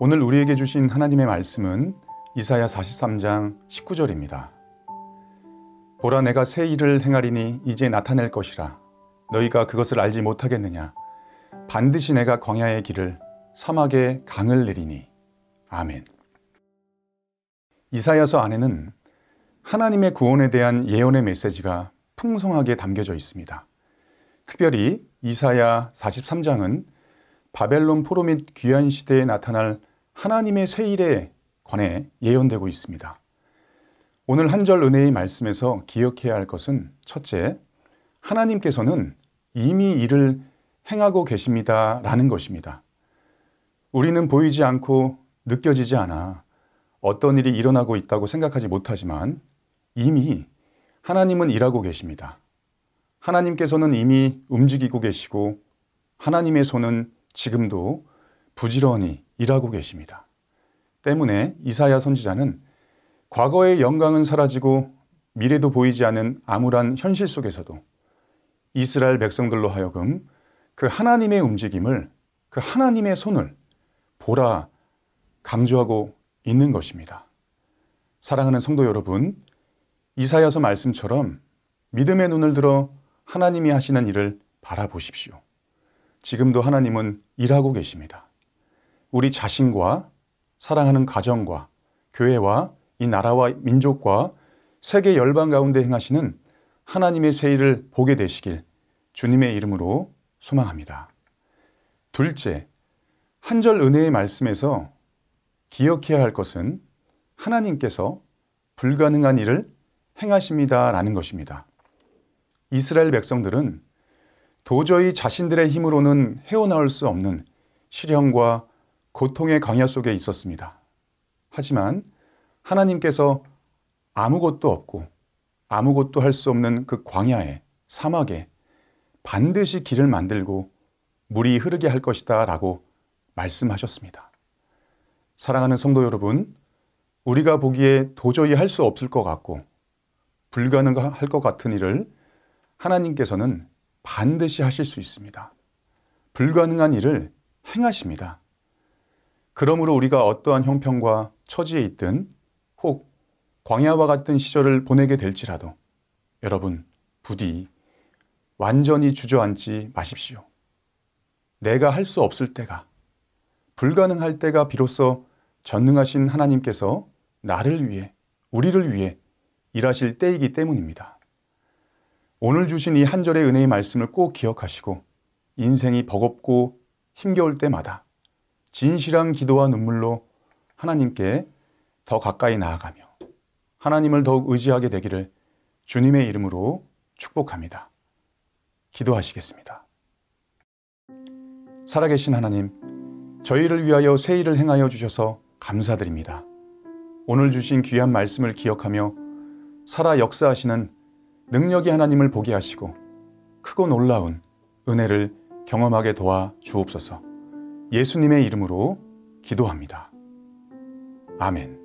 오늘 우리에게 주신 하나님의 말씀은 이사야 43장 19절입니다. 보라, 내가 새 일을 행하리니 이제 나타낼 것이라. 너희가 그것을 알지 못하겠느냐. 반드시 내가 광야의 길을, 사막에 강을 내리니. 아멘. 이사야서 안에는 하나님의 구원에 대한 예언의 메시지가 풍성하게 담겨져 있습니다. 특별히 이사야 43장은 바벨론 포로 및 귀환 시대에 나타날 하나님의 새 일에 관해 예언되고 있습니다. 오늘 한 절 은혜의 말씀에서 기억해야 할 것은 첫째, 하나님께서는 이미 일을 행하고 계십니다 라는 것입니다. 우리는 보이지 않고 느껴지지 않아 어떤 일이 일어나고 있다고 생각하지 못하지만 이미 하나님은 일하고 계십니다. 하나님께서는 이미 움직이고 계시고 하나님의 손은 지금도 부지런히 일하고 계십니다. 때문에 이사야 선지자는 과거의 영광은 사라지고 미래도 보이지 않는 암울한 현실 속에서도 이스라엘 백성들로 하여금 그 하나님의 움직임을, 그 하나님의 손을 보라 강조하고 있는 것입니다. 사랑하는 성도 여러분, 이사야서 말씀처럼 믿음의 눈을 들어 하나님이 하시는 일을 바라보십시오. 지금도 하나님은 일하고 계십니다. 우리 자신과 사랑하는 가정과 교회와 이 나라와 민족과 세계 열방 가운데 행하시는 하나님의 새 일을 보게 되시길 주님의 이름으로 소망합니다. 둘째, 한 절 은혜의 말씀에서 기억해야 할 것은 하나님께서 불가능한 일을 행하십니다라는 것입니다. 이스라엘 백성들은 도저히 자신들의 힘으로는 헤어나올 수 없는 시련과 고통의 광야 속에 있었습니다. 하지만 하나님께서 아무것도 없고 아무것도 할 수 없는 그 광야에, 사막에 반드시 길을 만들고 물이 흐르게 할 것이다 라고 말씀하셨습니다. 사랑하는 성도 여러분, 우리가 보기에 도저히 할 수 없을 것 같고 불가능할 것 같은 일을 하나님께서는 반드시 하실 수 있습니다. 불가능한 일을 행하십니다. 그러므로 우리가 어떠한 형편과 처지에 있든 혹 광야와 같은 시절을 보내게 될지라도 여러분 부디 완전히 주저앉지 마십시오. 내가 할 수 없을 때가, 불가능할 때가 비로소 전능하신 하나님께서 나를 위해, 우리를 위해 일하실 때이기 때문입니다. 오늘 주신 이 한 절의 은혜의 말씀을 꼭 기억하시고 인생이 버겁고 힘겨울 때마다 진실한 기도와 눈물로 하나님께 더 가까이 나아가며 하나님을 더욱 의지하게 되기를 주님의 이름으로 축복합니다. 기도하시겠습니다. 살아계신 하나님, 저희를 위하여 새 일을 행하여 주셔서 감사드립니다. 오늘 주신 귀한 말씀을 기억하며 살아 역사하시는 능력의 하나님을 보게 하시고 크고 놀라운 은혜를 경험하게 도와 주옵소서. 예수님의 이름으로 기도합니다. 아멘.